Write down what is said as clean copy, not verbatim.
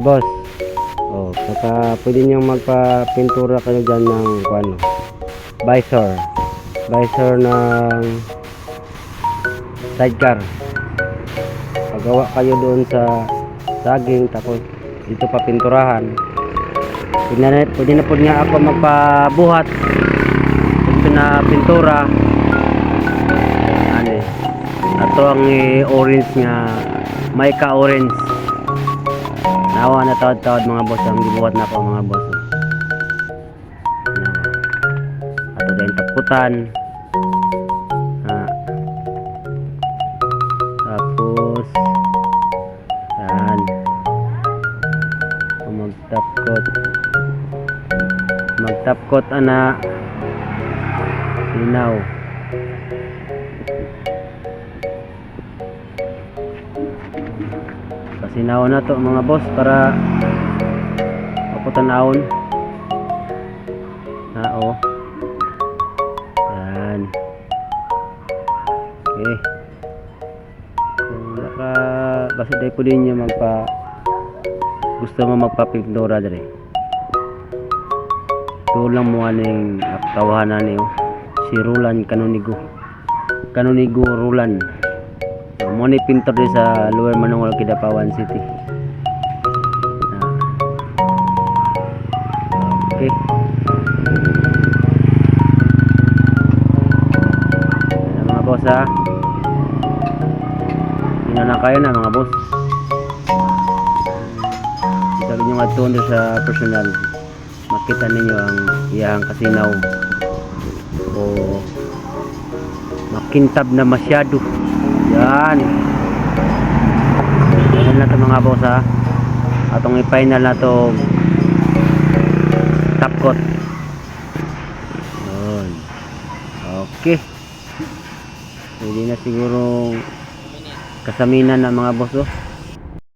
boss. Oh, saka pwede niyo magpa-pintura kayo diyan ng ano, visor. Visor ng sidecar. Pagawa kayo doon sa saging tapos dito papinturahan. Pwede na po niya ako magpabuhat dito na pintura. Ano, ato ang orange nga, mica orange. Nawa na tawad-tawad mga boss, ang gibuhat na ako mga boss. Ato din taputan. Tapos yan. Magtapkot ana sinaw. Pasinaw na to mga boss para maputanawon. Oh. Yan. Okay. Kung basta day po din nyo gusto mo magpapintura dali. Tulang mo aning tawahanan niyo si Roland Canonigo Roland. Mo ni pintor di sa Lower Manungol, Kidapawan City. Okay. Yan mga boss ha. Yun na kayo na mga boss. Sabi nyo nga doon sa personal, makita ninyo ang iyahang kasinaw o makintab na masyado. Yan. Yan na ito mga boss ha. Atong i-final na ito top coat. Yun. Okay. Pwede na siguro kasaminan na mga boss oh.